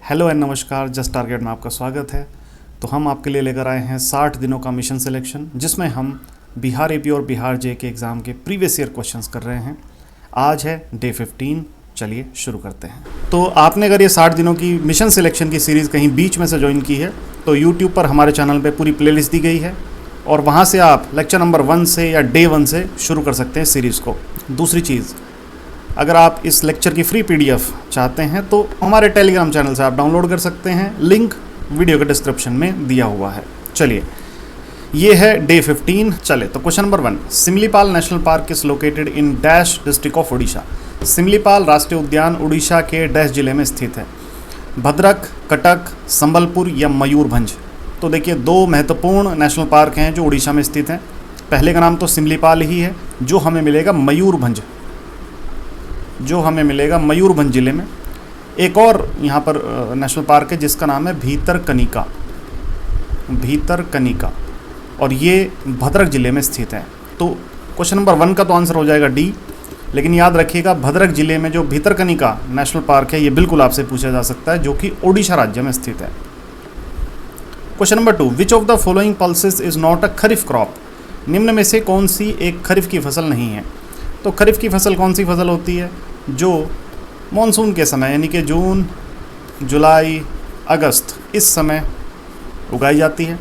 Hello and नमस्कार, just target में आपका स्वागत है। तो हम आपके लिए लेकर आए हैं 60 दिनों का मिशन सिलेक्शन, जिसमें हम बिहार एपी और बिहार जे के एग्ज़ाम के प्रीवियस ईयर क्वेश्चंस कर रहे हैं। आज है डे 15। चलिए शुरू करते हैं। तो आपने अगर ये 60 दिनों की मिशन सिलेक्शन की सीरीज़ कहीं बीच में से ज्वाइन की है तो यूट्यूब पर हमारे चैनल पर पूरी प्लेलिस्ट दी गई है और वहाँ से आप लेक्चर नंबर 1 से या डे 1 से शुरू कर सकते हैं सीरीज़ को। दूसरी चीज़, अगर आप इस लेक्चर की फ्री पीडीएफ चाहते हैं तो हमारे टेलीग्राम चैनल से आप डाउनलोड कर सकते हैं, लिंक वीडियो के डिस्क्रिप्शन में दिया हुआ है। चलिए, ये है डे 15। चले तो question number 1, Similipal national park is located in dash district of Orissa. Similipal राष्ट्रीय उद्यान उड़ीसा के डैश जिले में स्थित है। भद्रक, कटक, संबलपुर या मयूरभंज। तो देखिए, दो महत्वपूर्ण नेशनल पार्क हैं जो उड़ीसा में स्थित हैं। पहले का नाम तो सिमलीपाल ही है, जो हमें मिलेगा मयूरभंज ज़िले में। एक और यहाँ पर नेशनल पार्क है जिसका नाम है भीतरकनिका, और ये भद्रक ज़िले में स्थित है। तो क्वेश्चन नंबर 1 का तो आंसर हो जाएगा डी। लेकिन याद रखिएगा, भद्रक ज़िले में जो भीतरकनिका नेशनल पार्क है ये बिल्कुल आपसे पूछा जा सकता है, जो कि ओडिशा राज्य में स्थित है। Question number 2, which of the following pulses is not a kharif crop. निम्न में से कौन सी एक खरीफ की फसल नहीं है। तो खरीफ की फसल कौन सी फसल होती है? जो मॉनसून के समय यानी कि जून, जुलाई, अगस्त इस समय उगाई जाती है।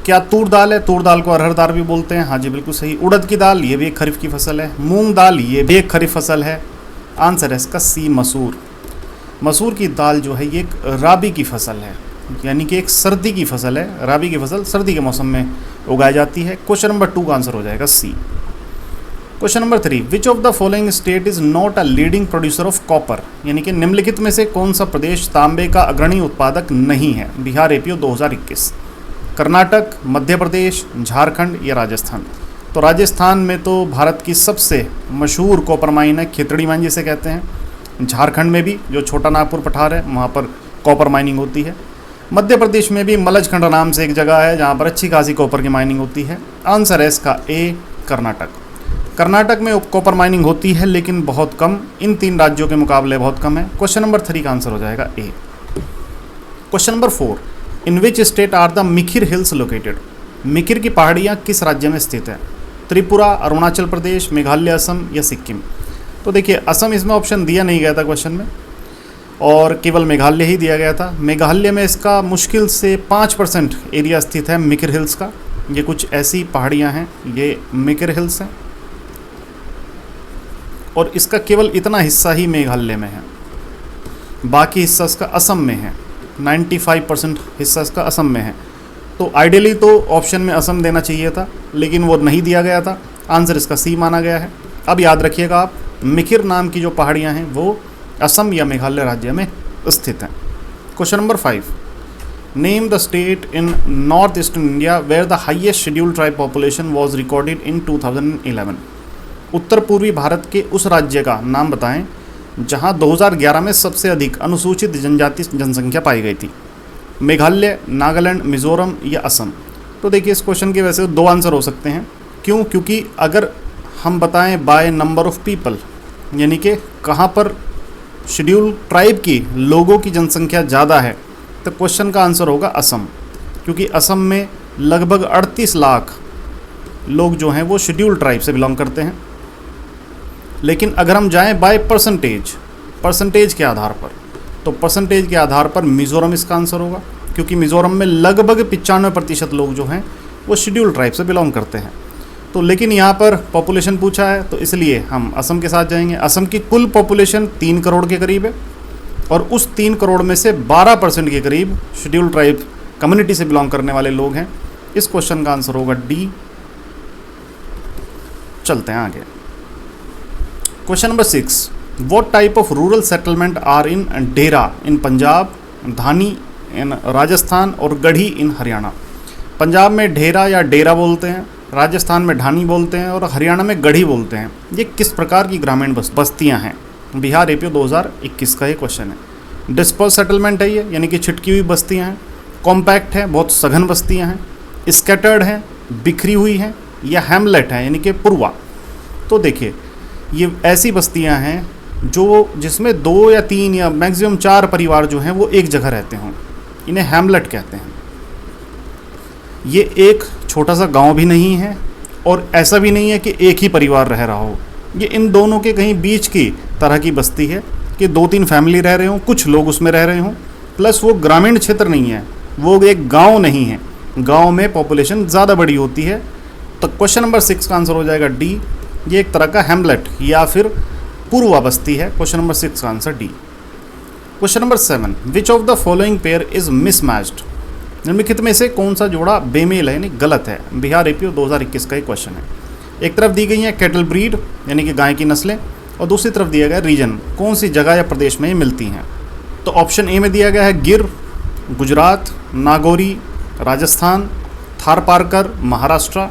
क्या तूर दाल है? तूर दाल को अरहर दाल भी बोलते हैं। हाँ जी, बिल्कुल सही। उड़द की दाल, ये भी एक खरीफ की फसल है। मूंग दाल, ये भी एक खरीफ फसल है। आंसर है इसका सी, मसूर। मसूर की दाल जो है ये एक राबी की फसल है, यानी कि एक सर्दी की फसल है। राबी की फसल सर्दी के मौसम में उगाई जाती है। क्वेश्चन नंबर 2 का आंसर हो जाएगा C. Question number 3, which of the following state is not a leading producer of copper. यानी कि निम्नलिखित में से कौन सा प्रदेश तांबे का अग्रणी उत्पादक नहीं है। बिहार एपीओ 2021। कर्नाटक, मध्य प्रदेश, झारखंड या राजस्थान। तो राजस्थान में तो भारत की सबसे मशहूर कॉपर माइन है, खितड़ी माइन जिसे कहते हैं। झारखंड में भी जो छोटा नागपुर पठार है वहाँ पर कॉपर माइनिंग होती है। मध्य प्रदेश में भी मलजखंड नाम से एक जगह है जहाँ पर अच्छी खासी कॉपर की माइनिंग होती है। आंसर है इसका ए, कर्नाटक। कर्नाटक में कॉपर माइनिंग होती है लेकिन बहुत कम, इन 3 राज्यों के मुकाबले बहुत कम है। क्वेश्चन नंबर 3 का आंसर हो जाएगा A. Question number 4, in which state are the Mikir hills located. Mikir की पहाड़ियाँ किस राज्य में स्थित है? त्रिपुरा, अरुणाचल प्रदेश, मेघालय, असम या सिक्किम। तो देखिए, असम इसमें ऑप्शन दिया नहीं गया था क्वेश्चन में, और केवल मेघालय ही दिया गया था। मेघालय में इसका मुश्किल से 5% एरिया स्थित है मिकिर हिल्स का। ये कुछ ऐसी पहाड़ियाँ हैं, ये मिकिर हिल्स हैं, और इसका केवल इतना हिस्सा ही मेघालय में है, बाकी हिस्सा इसका असम में है। 95% हिस्सा इसका असम में है। तो आइडियली तो ऑप्शन में असम देना चाहिए था, लेकिन वो नहीं दिया गया था। आंसर इसका सी माना गया है। अब याद रखिएगा आप, मिकिर नाम की जो पहाड़ियाँ हैं वो असम या मेघालय राज्य में स्थित हैं। Question number 5, name the state in north eastern India where the highest scheduled tribe population was recorded in 2011। उत्तर पूर्वी भारत के उस राज्य का नाम बताएं जहां 2011 में सबसे अधिक अनुसूचित जनजाति जनसंख्या पाई गई थी। मेघालय, नागालैंड, मिजोरम या असम। तो देखिए, इस क्वेश्चन के वैसे 2 आंसर हो सकते हैं। क्यों? क्योंकि अगर हम बताएं बाय नंबर ऑफ पीपल, यानी कि कहाँ पर शेड्यूल ट्राइब की लोगों की जनसंख्या ज़्यादा है, तो क्वेश्चन का आंसर होगा असम, क्योंकि असम में लगभग 38 लाख लोग जो हैं वो शेड्यूल ट्राइब से बिलोंग करते हैं। लेकिन अगर हम जाएं बाय परसेंटेज के आधार पर, तो परसेंटेज के आधार पर मिज़ोरम इसका आंसर होगा, क्योंकि मिज़ोरम में लगभग 95% लोग जो हैं वो शेड्यूल ट्राइब से बिलोंग करते हैं। तो लेकिन यहाँ पर पॉपुलेशन पूछा है, तो इसलिए हम असम के साथ जाएंगे। असम की कुल पॉपुलेशन 3 करोड़ के करीब है, और उस 3 करोड़ में से 12% के करीब शेड्यूल ट्राइब कम्युनिटी से बिलोंग करने वाले लोग हैं। इस क्वेश्चन का आंसर होगा डी। चलते हैं आगे। Question number 6, what type of rural settlement are in Dera in Punjab, Dhani in Rajasthan और गढ़ी इन हरियाणा। पंजाब में ढेरा या डेरा बोलते हैं, राजस्थान में ढानी बोलते हैं और हरियाणा में गढ़ी बोलते हैं। ये किस प्रकार की ग्रामीण बस्तियां हैं? बिहार एपीओ 2021 का ये क्वेश्चन है। डिस्पर्स सेटलमेंट है ये, यानी कि छिटकी हुई बस्तियां हैं। कॉम्पैक्ट है, बहुत सघन बस्तियां हैं। स्कैटर्ड हैं, बिखरी हुई हैं, या हैमलेट है यानी कि पुरवा। तो देखिए, ये ऐसी बस्तियां हैं जो जिसमें 2 या 3 या मैक्सिमम 4 परिवार जो हैं वो एक जगह रहते हों, इन्हें हैमलेट कहते हैं। ये एक छोटा सा गांव भी नहीं है और ऐसा भी नहीं है कि एक ही परिवार रह रहा हो, ये इन दोनों के कहीं बीच की तरह की बस्ती है कि 2-3 फैमिली रह रहे हों, कुछ लोग उसमें रह रहे हों, प्लस वो ग्रामीण क्षेत्र नहीं है, वो एक गांव नहीं है, गांव में पॉपुलेशन ज़्यादा बड़ी होती है। तो क्वेश्चन नंबर 6 का आंसर हो जाएगा डी, ये एक तरह का हैमलेट या फिर पूर्वा बस्ती है। क्वेश्चन नंबर 6 का answer D. Question number 7, which of the following pair is mismatched, निम्नलिखित में से कौन सा जोड़ा बेमेल है यानी गलत है। बिहार एपीओ 2021 का एक क्वेश्चन है। एक तरफ दी गई है कैटल ब्रीड यानी कि गाय की नस्लें, और दूसरी तरफ दिया गया रीजन, कौन सी जगह या प्रदेश में ये मिलती हैं। तो ऑप्शन ए में दिया गया है गिर गुजरात, नागौरी राजस्थान, थारपारकर महाराष्ट्र,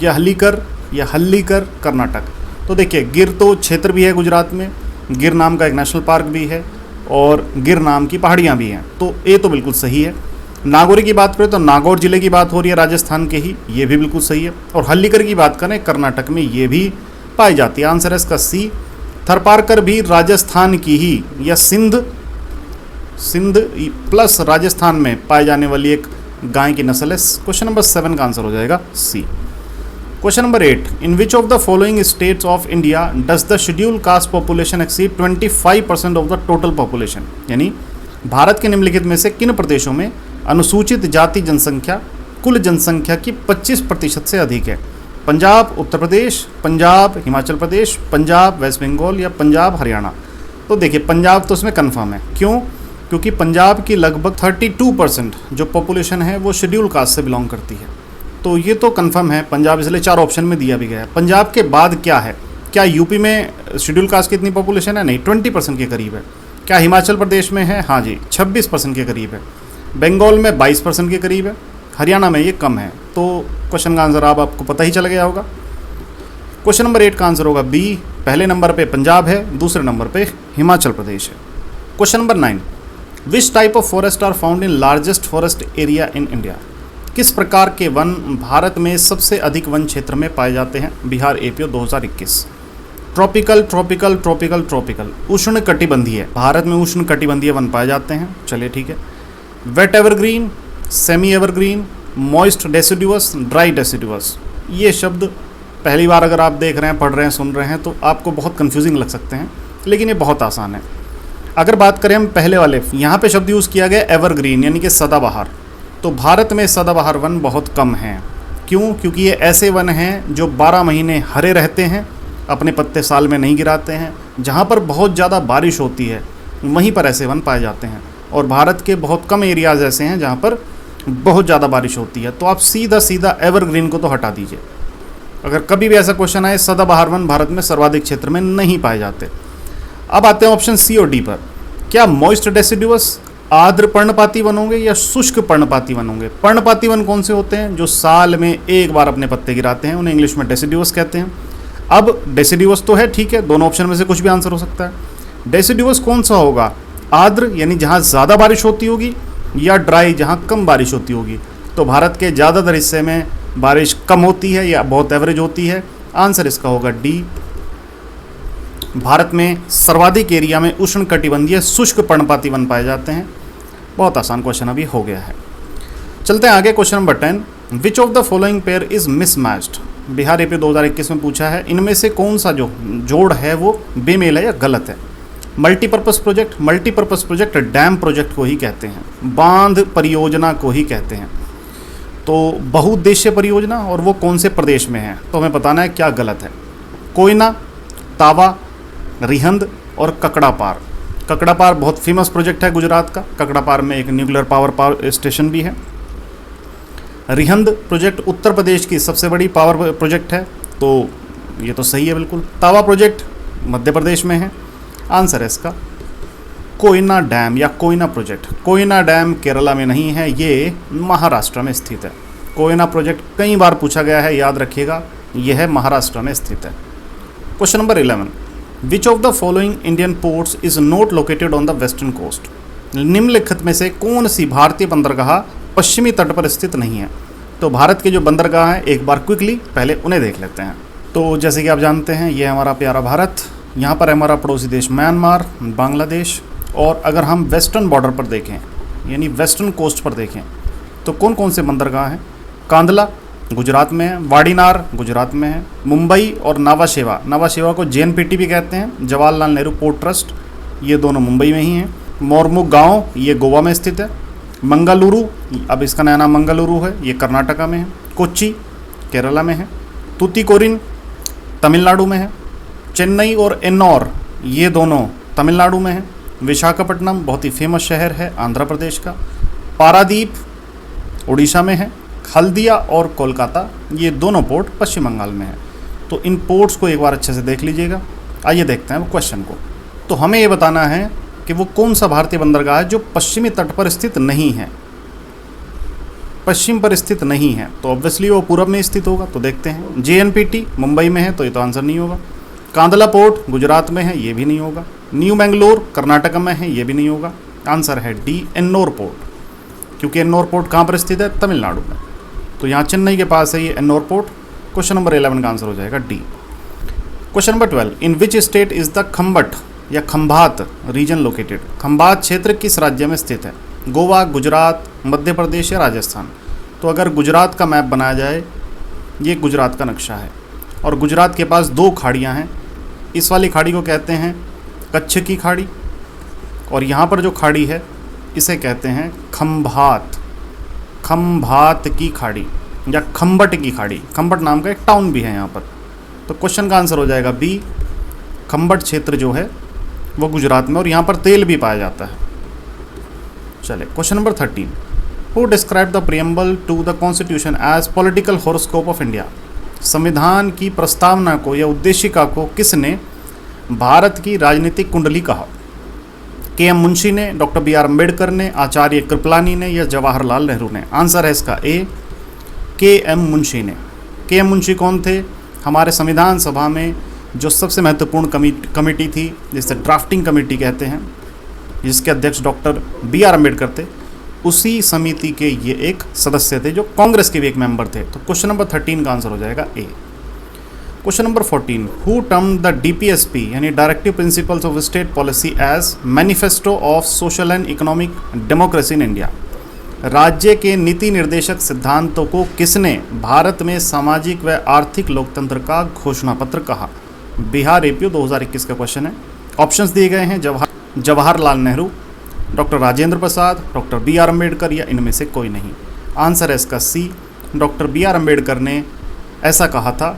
या हल्लीकर कर्नाटक। तो देखिए गिर तो क्षेत्र भी है गुजरात में, गिर नाम का एक नेशनल पार्क भी है और गिर नाम की पहाड़ियाँ भी हैं, तो ए तो बिल्कुल सही है। नागौरी की बात करें तो नागौर जिले की बात हो रही है राजस्थान के ही, ये भी बिल्कुल सही है। और हल्लीकर की बात करें कर्नाटक में, ये भी पाई जाती है। आंसर है इसका सी। थरपारकर भी राजस्थान की ही या सिंध प्लस राजस्थान में पाए जाने वाली एक गाय की नस्ल है। क्वेश्चन नंबर 7 का आंसर हो जाएगा C. Question number 8, in which of the following states of India does the scheduled caste population exceed 25% of the total population, यानी भारत के निम्नलिखित में से किन प्रदेशों में अनुसूचित जाति जनसंख्या कुल जनसंख्या की 25% से अधिक है। पंजाब उत्तर प्रदेश, पंजाब हिमाचल प्रदेश, पंजाब वेस्ट बंगाल या पंजाब हरियाणा। तो देखिए पंजाब तो इसमें कन्फर्म है, क्यों? क्योंकि पंजाब की लगभग 32% जो पॉपुलेशन है वो शेड्यूल कास्ट से बिलोंग करती है, तो ये तो कंफर्म है पंजाब, इसलिए 4 ऑप्शन में दिया भी गया है। पंजाब के बाद क्या है? क्या यूपी में शेड्यूल कास्ट की इतनी पॉपुलेशन है? नहीं, 20% के करीब है। क्या हिमाचल प्रदेश में है? हाँ जी, 26% के करीब है। बंगाल में 22% के करीब है। हरियाणा में ये कम है। तो क्वेश्चन का आंसर आपको पता ही चल गया होगा। क्वेश्चन नंबर 8 का आंसर होगा बी। पहले नंबर पे पंजाब है, दूसरे नंबर पे हिमाचल प्रदेश है। Question number 9, which type of forest are found in largest forest area in India, किस प्रकार के वन भारत में सबसे अधिक वन क्षेत्र में पाए जाते हैं। Bihar APO 2021। Tropical tropical tropical tropical उष्ण कटिबंधीय, भारत में उष्ण कटिबंधीय वन पाए जाते हैं। चलिए ठीक है। Wet evergreen, semi evergreen, moist deciduous, dry deciduous, ये शब्द पहली बार अगर आप देख रहे हैं, पढ़ रहे हैं, सुन रहे हैं तो आपको बहुत कंफ्यूजिंग लग सकते हैं, लेकिन ये बहुत आसान है। अगर बात करें हम पहले वाले, यहाँ पे शब्द यूज़ किया गया एवरग्रीन यानी कि सदाबहार। तो भारत में सदाबहार वन बहुत कम हैं। क्यों? क्योंकि ये ऐसे वन हैं जो 12 महीने हरे रहते हैं, अपने पत्ते साल में नहीं गिराते हैं। जहाँ पर बहुत ज़्यादा बारिश होती है वहीं पर ऐसे वन पाए जाते हैं, और भारत के बहुत कम एरियाज़ ऐसे हैं जहाँ पर बहुत ज़्यादा बारिश होती है। तो आप सीधा सीधा एवरग्रीन को तो हटा दीजिए। अगर कभी भी ऐसा क्वेश्चन आए, सदाबहार वन भारत में सर्वाधिक क्षेत्र में नहीं पाए जाते। अब आते हैं ऑप्शन सी और डी पर। क्या मॉइस्ट डेसिडुअस आर्द्र पर्णपाती वन होंगे या शुष्क पर्णपाती वन होंगे? पर्णपाती वन कौन से होते हैं? जो साल में एक बार अपने पत्ते गिराते हैं, उन्हें इंग्लिश में डेसिडुअस कहते हैं। अब डेसिडुअस तो है, ठीक है, दोनों ऑप्शन में से कुछ भी आंसर हो सकता है। डेसिडुअस कौन सा होगा? आर्द्र यानी जहाँ ज़्यादा बारिश होती होगी, या ड्राई जहाँ कम बारिश होती होगी? तो भारत के ज़्यादातर हिस्से में बारिश कम होती है या बहुत एवरेज होती है। आंसर इसका होगा डी। भारत में सर्वाधिक एरिया में उष्ण कटिबंधीय शुष्क पर्णपाती वन पाए जाते हैं। बहुत आसान क्वेश्चन अभी हो गया है। चलते हैं आगे। Question number 10, which of the following pair is mismatched, Bihar AP 2021 में पूछा है। इनमें से कौन सा जो जोड़ है वो बेमेल है या गलत है। Multipurpose project, multipurpose project dam project को ही कहते हैं, बांध परियोजना को ही कहते हैं। तो बहुउद्देश्य परियोजना, और वो कौन से प्रदेश में है, तो हमें बताना है क्या गलत है। कोयना, तावा, रिहंद और ककड़ापार। ककड़ापार बहुत फेमस प्रोजेक्ट है गुजरात का। ककड़ापार में एक न्यूक्लियर पावर स्टेशन भी है। रिहंद प्रोजेक्ट उत्तर प्रदेश की सबसे बड़ी पावर प्रोजेक्ट है, तो ये तो सही है बिल्कुल। तावा प्रोजेक्ट मध्य प्रदेश में है। आंसर है इसका कोयना डैम या कोयना प्रोजेक्ट। कोयना डैम केरला में नहीं है, ये महाराष्ट्र में स्थित है। कोयना प्रोजेक्ट कई बार पूछा गया है, याद रखिएगा, यह है महाराष्ट्र में स्थित है। Question number 11, which of the following Indian ports is not located on the western coast, निम्नलिखित में से कौन सी भारतीय बंदरगाह पश्चिमी तट पर स्थित नहीं है। तो भारत के जो बंदरगाह हैं एक बार क्विकली पहले उन्हें देख लेते हैं। तो जैसे कि आप जानते हैं, ये हमारा प्यारा भारत, यहाँ पर हमारा पड़ोसी देश म्यांमार, बांग्लादेश। और अगर हम वेस्टर्न बॉर्डर पर देखें यानी वेस्टर्न कोस्ट पर देखें तो कौन कौन से बंदरगाह हैं? कांदला गुजरात में है, वाडीनार गुजरात में है, मुंबई और नावा शेवा, नावा शेवा को JNPT भी कहते हैं, जवाहरलाल नेहरू पोर्ट ट्रस्ट, ये दोनों मुंबई में ही हैं। मोरमुग गांव ये गोवा में स्थित है। मंगलुरु, अब इसका नया नाम मंगलुरु है, ये कर्नाटका में है। कोच्चि केरला में है। तूतीकोरिन तमिलनाडु में है। चेन्नई और एन्नौर ये दोनों तमिलनाडु में है। विशाखापट्टनम बहुत ही फेमस शहर है आंध्र प्रदेश का। पारादीप उड़ीसा में है। हल्दिया और कोलकाता ये दोनों पोर्ट पश्चिम बंगाल में है। तो इन पोर्ट्स को एक बार अच्छे से देख लीजिएगा। आइए देखते हैं वो क्वेश्चन को। तो हमें ये बताना है कि वो कौन सा भारतीय बंदरगाह है जो पश्चिमी तट पर स्थित नहीं है, पश्चिम पर स्थित नहीं है। तो ऑब्वियसली वो पूरब में स्थित होगा। तो देखते हैं। JNPT मुंबई में है, तो ये तो आंसर नहीं होगा। कांदला पोर्ट गुजरात में है, ये भी नहीं होगा। न्यू मैंगलोर कर्नाटक में है, ये भी नहीं होगा। आंसर है D एन्नौर पोर्ट, क्योंकि एन्नौर पोर्ट कहाँ पर स्थित है? तमिलनाडु में। तो यहाँ चेन्नई के पास है ये एन्नौर पोर्ट। क्वेश्चन नंबर 11 का आंसर हो जाएगा D। Question number 12, in which state is the Khambat या खंभात रीजन लोकेटेड? खंभात क्षेत्र किस राज्य में स्थित है? गोवा, गुजरात, मध्य प्रदेश या राजस्थान? तो अगर गुजरात का मैप बनाया जाए, ये गुजरात का नक्शा है और गुजरात के पास 2 खाड़ियाँ हैं। इस वाली खाड़ी को कहते हैं कच्छ की खाड़ी और यहाँ पर जो खाड़ी है इसे कहते हैं खंभात, खंभात की खाड़ी या खंबट की खाड़ी। खंबट नाम का एक टाउन भी है यहाँ पर। तो क्वेश्चन का आंसर हो जाएगा B। खंबट क्षेत्र जो है वो गुजरात में और यहाँ पर तेल भी पाया जाता है। चले question number 13, who describe the preamble to the constitution as political horoscope of India? संविधान की प्रस्तावना को या उद्देशिका को किसने भारत की राजनीतिक कुंडली कहा? KM मुंशी ने, डॉक्टर BR अम्बेडकर ने, आचार्य कृपलानी ने या जवाहरलाल नेहरू ने? आंसर है इसका A, KM मुंशी ने। KM मुंशी कौन थे? हमारे संविधान सभा में जो सबसे महत्वपूर्ण कमेटी थी, जिसे ड्राफ्टिंग कमेटी कहते हैं, जिसके अध्यक्ष डॉक्टर BR अम्बेडकर थे, उसी समिति के ये एक सदस्य थे जो कांग्रेस के भी एक मेंबर थे। तो क्वेश्चन नंबर 13 का आंसर हो जाएगा A। Question number 14, who term the DPSP यानी directive principles of state policy as manifesto of social and economic democracy in India? राज्य के नीति निर्देशक सिद्धांतों को किसने भारत में सामाजिक व आर्थिक लोकतंत्र का घोषणा पत्र कहा? बिहार APU 2021 का क्वेश्चन है। ऑप्शंस दिए गए हैं Jawaharlal Nehru, doctor Rajendra Prasad, doctor BR Ambedkar या इनमें से कोई नहीं। आंसर है इसका C, डॉक्टर BR अम्बेडकर ने ऐसा कहा था।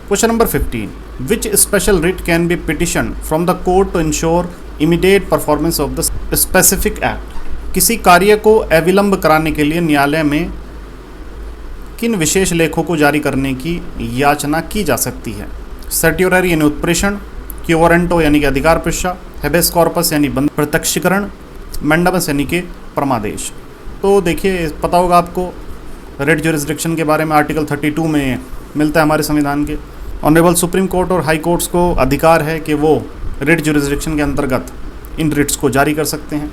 Question number 15, which special writ can be petition from the court to ensure immediate performance of the specific act? किसी कार्य को अविलंब कराने के लिए न्यायालय में किन विशेष लेखों को जारी करने की याचना की जा सकती है? सर्ट्योररी यानी उत्प्रेषण, क्योरेंटो यानी कि अधिकार प्रशा, हेबेस कॉर्पस यानी प्रत्यक्षीकरण, मैंडामस यानी कि परमादेश। तो देखिए पता होगा आपको रेड ज्यूरिसडिक्शन के बारे में आर्टिकल 32 में मिलता है हमारे संविधान के। ऑनरेबल सुप्रीम कोर्ट और हाई कोर्ट्स को अधिकार है कि वो रेड ज्यूरिसडिक्शन के अंतर्गत इन रिट्स को जारी कर सकते हैं।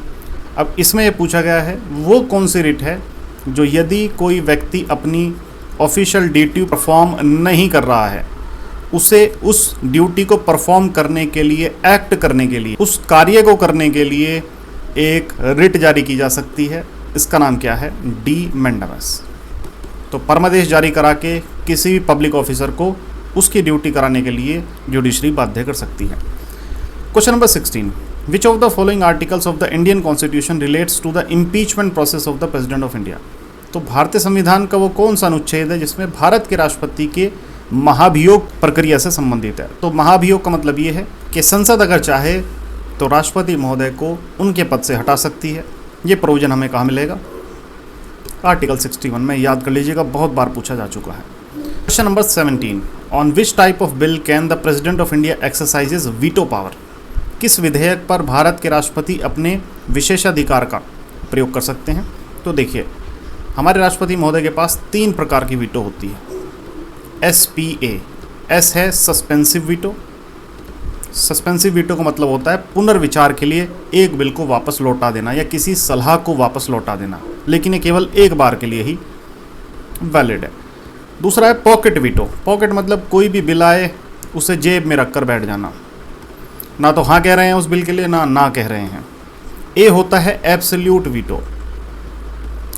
अब इसमें ये पूछा गया है वो कौन सी रिट है जो यदि कोई व्यक्ति अपनी ऑफिशियल ड्यूटी परफॉर्म नहीं कर रहा है, उसे उस ड्यूटी को परफॉर्म करने के लिए, एक्ट करने के लिए, उस कार्य को करने के लिए एक रिट जारी की जा सकती है। इसका नाम क्या है? D mandamus. तो परमादेश जारी करा के किसी भी पब्लिक ऑफिसर को उसकी ड्यूटी कराने के लिए जुडिशरी बाध्य कर सकती है। Question number 16, which of the following articles of the Indian constitution relates to the impeachment process of the president of India? तो भारतीय संविधान का वो कौन सा अनुच्छेद है जिसमें भारत के राष्ट्रपति के महाभियोग प्रक्रिया से संबंधित है? तो महाभियोग का मतलब ये है कि संसद अगर चाहे तो राष्ट्रपति महोदय को उनके पद से हटा सकती है। ये प्रोविजन हमें कहाँ मिलेगा? आर्टिकल 61 में, याद कर लीजिएगा, बहुत बार पूछा जा चुका है। Question number 17, on which type of bill can the president of India exercises veto power? किस विधेयक पर भारत के राष्ट्रपति अपने विशेषाधिकार का प्रयोग कर सकते हैं? तो देखिए हमारे राष्ट्रपति महोदय के पास 3 प्रकार की वीटो होती है। SPA, S है सस्पेंसिव वीटो। सस्पेंसिव वीटो का मतलब होता है पुनर्विचार के लिए एक बिल को वापस लौटा देना या किसी सलाह को वापस लौटा देना, लेकिन ये केवल एक बार के लिए ही वैलिड है। दूसरा है पॉकेट वीटो। पॉकेट मतलब कोई भी बिल आए उसे जेब में रख कर बैठ जाना। ना तो हाँ कह रहे हैं उस बिल के लिए, ना कह रहे हैं। ए होता है एब्सोल्यूट वीटो।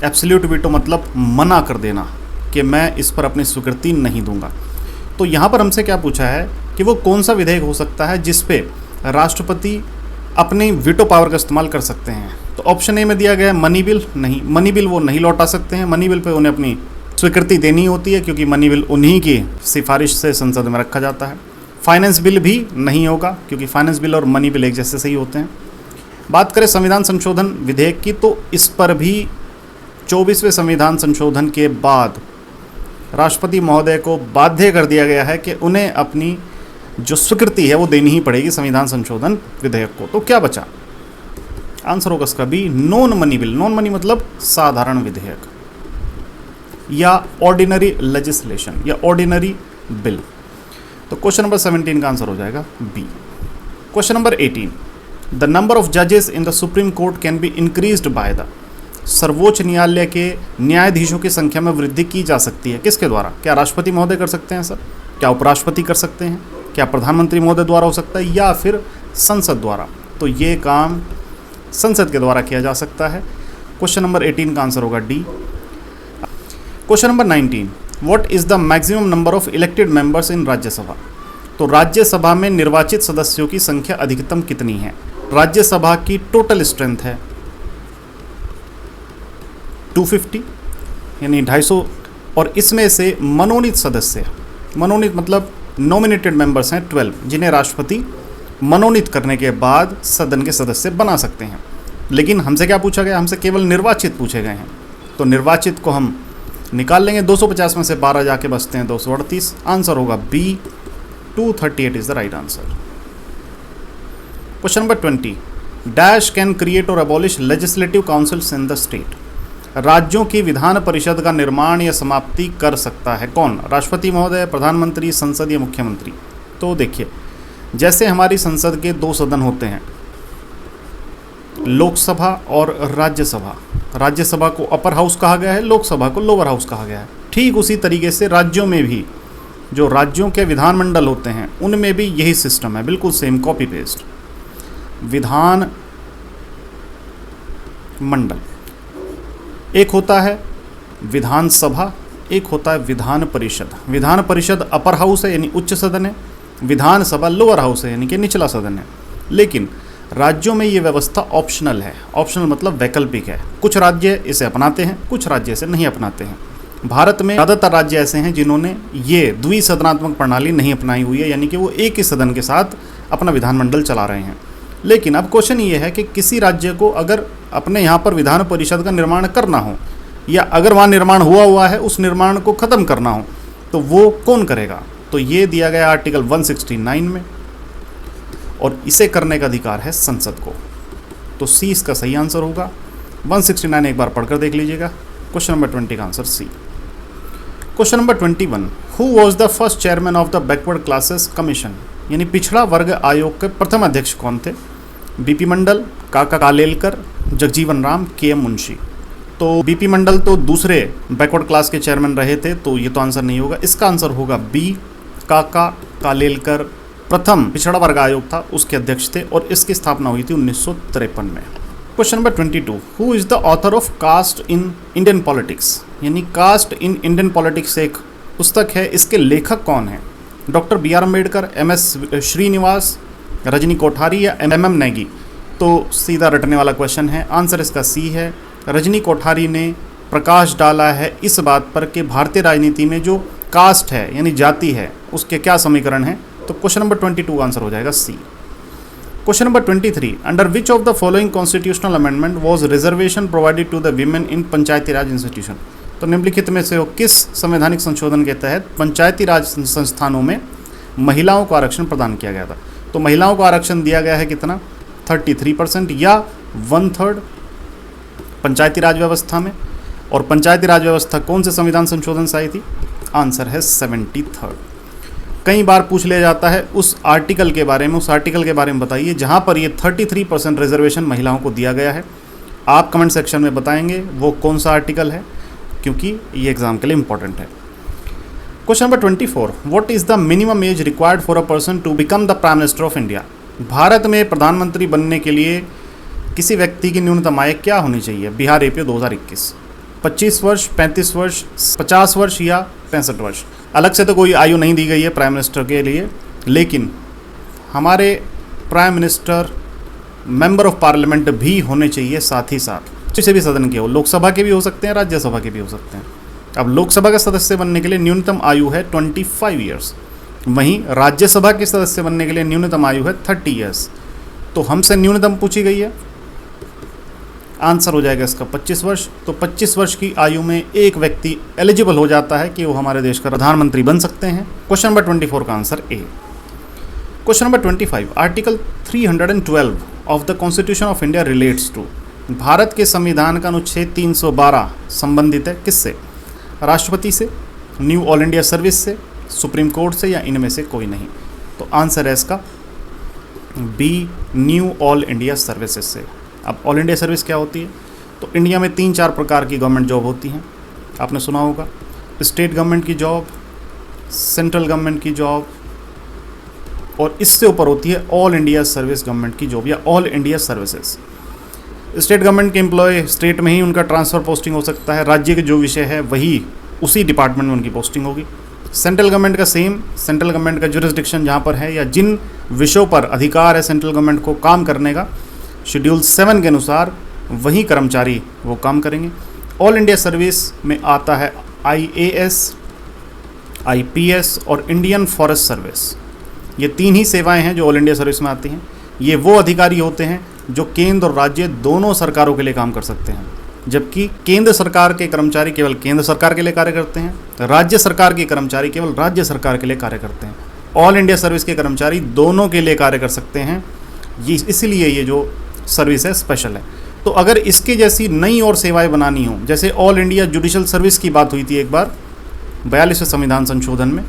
एब्सोल्यूट वीटो मतलब मना कर देना कि मैं इस पर अपनी स्वीकृति नहीं दूंगा। तो यहाँ पर हमसे क्या पूछा है कि वो कौन सा विधेयक हो सकता है जिस पे राष्ट्रपति अपनी वीटो पावर का इस्तेमाल कर सकते हैं। तो ऑप्शन ए में दिया गया है मनी बिल। नहीं, मनी बिल वो नहीं लौटा सकते हैं, मनी बिल पे उन्हें अपनी स्वीकृति देनी होती है क्योंकि मनी बिल उन्हीं की सिफारिश से संसद में रखा जाता है। फाइनेंस बिल भी नहीं होगा क्योंकि फाइनेंस बिल और मनी बिल एक जैसे सही होते हैं। बात करें संविधान संशोधन विधेयक की, तो इस पर भी 24वें संविधान संशोधन के बाद राष्ट्रपति महोदय को बाध्य कर दिया गया है कि उन्हें अपनी जो स्वीकृति है वो देनी ही पड़ेगी संविधान संशोधन विधेयक को। तो क्या बचा? आंसर होगा इसका B, non money bill. Non money मतलब साधारण विधेयक या ऑर्डिनरी लेजिस्लेशन या ऑर्डिनरी बिल। तो क्वेश्चन नंबर 17 का आंसर हो जाएगा B. Question number 18, the number of जजेस in the supreme court can be increased by the. सर्वोच्च न्यायालय के न्यायाधीशों की संख्या में वृद्धि की जा सकती है किसके द्वारा? क्या राष्ट्रपति महोदय कर सकते हैं सर? क्या उपराष्ट्रपति कर सकते हैं? क्या प्रधानमंत्री महोदय द्वारा हो सकता है या फिर संसद द्वारा? तो ये काम संसद के द्वारा किया जा सकता है। क्वेश्चन नंबर 18 का आंसर होगा D. Question number 19, what is the maximum number of elected members in Rajya Sabha. तो राज्यसभा में निर्वाचित सदस्यों की संख्या अधिकतम कितनी है? राज्यसभा की टोटल स्ट्रेंथ है 250 यानी 250, और इसमें से मनोनीत सदस्य, मनोनीत मतलब नॉमिनेटेड मेंबर्स हैं 12, जिन्हें राष्ट्रपति मनोनीत करने के बाद सदन के सदस्य बना सकते हैं। लेकिन हमसे क्या पूछा गया? हमसे केवल निर्वाचित पूछे गए हैं। तो निर्वाचित को हम निकाल लेंगे, 250 में से 12 जाके बचते हैं 238। आंसर होगा B, 238 is the right answer. Question number 20, dash can create और abolish legislative councils in the state. राज्यों की विधान परिषद का निर्माण या समाप्ति कर सकता है कौन? राष्ट्रपति महोदय, प्रधानमंत्री, संसद या मुख्यमंत्री। तो देखिए, जैसे हमारी संसद के 2 सदन होते हैं, लोकसभा और राज्यसभा। राज्यसभा को अपर हाउस कहा गया है, लोकसभा को लोअर हाउस कहा गया है। ठीक उसी तरीके से राज्यों में भी जो राज्यों के विधानमंडल होते हैं उनमें भी यही सिस्टम है, बिल्कुल सेम कॉपी पेस्ट। विधान मंडल एक होता है विधानसभा, एक होता है विधान परिषद। विधान परिषद अपर हाउस है यानी उच्च सदन है, विधानसभा लोअर हाउस है यानी कि निचला सदन है। लेकिन राज्यों में ये व्यवस्था ऑप्शनल है। ऑप्शनल मतलब वैकल्पिक है। कुछ राज्य इसे अपनाते हैं, कुछ राज्य इसे नहीं अपनाते हैं। भारत में ज़्यादातर राज्य ऐसे हैं जिन्होंने ये द्विसदनात्मक प्रणाली नहीं अपनाई हुई है, यानी कि वो एक ही सदन के साथ अपना विधानमंडल चला रहे हैं। लेकिन अब क्वेश्चन ये है कि किसी राज्य को अगर अपने यहाँ पर विधान परिषद का निर्माण करना हो, या अगर वहाँ निर्माण हुआ है उस निर्माण को ख़त्म करना हो, तो वो कौन करेगा? तो ये दिया गया आर्टिकल 169 में, और इसे करने का अधिकार है संसद को। तो सी इसका सही आंसर होगा। 169 एक बार पढ़कर देख लीजिएगा। क्वेश्चन नंबर 20 का answer C. Question number 21, who was the first chairman of the backward classes commission. यानी पिछड़ा वर्ग आयोग के प्रथम अध्यक्ष कौन थे? बीपी मंडल, काका कालेलकर, जगजीवन राम, के एम मुंशी। तो बीपी मंडल तो दूसरे बैकवर्ड क्लास के चेयरमैन रहे थे, तो ये तो आंसर नहीं होगा। इसका आंसर होगा बी, काका कालेलकर प्रथम पिछड़ा वर्ग आयोग था उसके अध्यक्ष थे, और इसकी स्थापना हुई थी 1953 में। Question number 22, who is the author of caste in Indian politics. यानी कास्ट इन इंडियन पॉलिटिक्स एक पुस्तक है, इसके लेखक कौन है? Doctor B R Ambedkar, M S Srinivas, Rajni Kothari या एम एम नेगी। तो सीधा रटने वाला क्वेश्चन है, आंसर इसका सी है। रजनी कोठारी ने प्रकाश डाला है इस बात पर कि भारतीय राजनीति में जो कास्ट है यानी जाति है उसके क्या समीकरण हैं। तो क्वेश्चन नंबर 22 आंसर हो जाएगा C. Question number 23, under which of the following constitutional amendment was reservation provided to the women in panchayati raj institution. तो निम्नलिखित में से किस संवैधानिक संशोधन के तहत पंचायती राज संस्थानों में महिलाओं को आरक्षण प्रदान किया गया था? तो महिलाओं को आरक्षण दिया गया है कितना? 33% या 1/3 पंचायती राज व्यवस्था में। और पंचायती राज व्यवस्था कौन से संविधान संशोधन से आई थी? आंसर है 73rd। कई बार पूछ लिया जाता है उस आर्टिकल के बारे में, उस आर्टिकल के बारे में बताइए जहां पर ये 33% रिजर्वेशन महिलाओं को दिया गया है। आप कमेंट सेक्शन में बताएंगे वो कौन सा आर्टिकल है, क्योंकि ये एग्जाम के लिए इंपॉर्टेंट है। Question number 24, what is the minimum age required for a person to become the prime minister of India. Bharat में प्रधानमंत्री बनने के लिए किसी व्यक्ति की न्यूनतम आयु क्या होनी चाहिए? बिहार एपीओ 2021। 25 वर्ष, 35 वर्ष, 50 वर्ष या 65 वर्ष। अलग से तो कोई आयु नहीं दी गई है प्राइम मिनिस्टर के लिए, लेकिन हमारे prime minister member of parliament भी होने चाहिए साथ ही साथ। किसी भी सदन के हो, लोकसभा के भी हो सकते हैं, राज्यसभा के भी हो सकते हैं। अब लोकसभा के सदस्य बनने के लिए न्यूनतम आयु है 25 ईयर्स, वहीं राज्यसभा के सदस्य बनने के लिए न्यूनतम आयु है 30 ईयर्स। तो हमसे न्यूनतम पूछी गई है, आंसर हो जाएगा इसका 25 वर्ष। तो 25 वर्ष की आयु में एक व्यक्ति एलिजिबल हो जाता है कि वो हमारे देश का प्रधानमंत्री बन सकते हैं। क्वेश्चन नंबर 24 का answer A. Question number 25, article 312 of the constitution of India relates to. Bharat के संविधान का अनुच्छेद 312 संबंधित है किससे? राष्ट्रपति से, न्यू ऑल इंडिया सर्विस से, सुप्रीम कोर्ट से, या इनमें से कोई नहीं। तो आंसर है इसका B, new all India services से। अब ऑल इंडिया सर्विस क्या होती है? तो इंडिया में 3-4 प्रकार की गवर्नमेंट जॉब होती हैं, आपने सुना होगा। स्टेट गवर्नमेंट की जॉब, सेंट्रल गवर्नमेंट की जॉब, और इससे ऊपर होती है ऑल इंडिया सर्विस गवर्नमेंट की जॉब या all India services. State government के एम्प्लॉय स्टेट में ही उनका ट्रांसफ़र पोस्टिंग हो सकता है, राज्य के जो विषय है वही उसी डिपार्टमेंट में उनकी पोस्टिंग होगी। सेंट्रल गवर्नमेंट का सेम, सेंट्रल गवर्नमेंट का जुरिस्डिक्शन जहाँ पर है या जिन विषयों पर अधिकार है सेंट्रल गवर्नमेंट को काम करने का, शेड्यूल 7 के अनुसार वही कर्मचारी वो काम करेंगे। ऑल इंडिया सर्विस में आता है IAS, IPS और इंडियन फॉरेस्ट सर्विस। ये 3 ही सेवाएं हैं जो ऑल इंडिया सर्विस में आती हैं। ये वो अधिकारी होते हैं जो केंद्र और राज्य दोनों सरकारों के लिए काम कर सकते हैं, जबकि केंद्र सरकार के कर्मचारी केवल केंद्र सरकार के लिए कार्य करते हैं, राज्य सरकार के कर्मचारी केवल राज्य सरकार के लिए कार्य करते हैं। ऑल इंडिया सर्विस के कर्मचारी दोनों के लिए कार्य कर सकते हैं, ये इसलिए ये जो सर्विस है स्पेशल है। तो अगर इसके जैसी नई और सेवाएं बनानी हो, जैसे ऑल इंडिया जुडिशल सर्विस की बात हुई थी एक बार 42वें संविधान संशोधन में,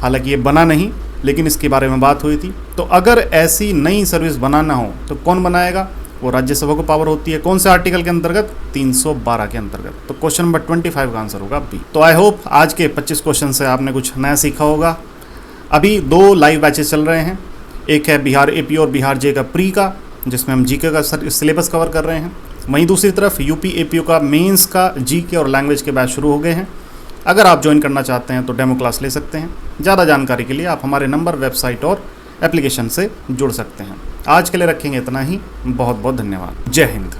हालांकि ये बना नहीं लेकिन इसके बारे में बात हुई थी। तो अगर ऐसी नई सर्विस बनाना हो तो कौन बनाएगा? वो राज्यसभा को पावर होती है। कौन से आर्टिकल के अंतर्गत? 312 के अंतर्गत। तो क्वेश्चन नंबर 25 का आंसर होगा बी। तो आई होप आज के 25 क्वेश्चन से आपने कुछ नया सीखा होगा। अभी 2 लाइव बैचेस चल रहे हैं, एक है बिहार एपी और बिहार जे का प्री का, जिसमें हम जीके का सिलेबस कवर कर रहे हैं। वहीं दूसरी तरफ यूपी एपीओ का मेंस का जीके और लैंग्वेज के बैच शुरू हो गए हैं। अगर आप ज्वाइन करना चाहते हैं तो डेमो क्लास ले सकते हैं। ज़्यादा जानकारी के लिए आप हमारे नंबर, वेबसाइट और एप्लीकेशन से जुड़ सकते हैं। आज के लिए रखेंगे इतना ही। बहुत बहुत धन्यवाद। जय हिंद।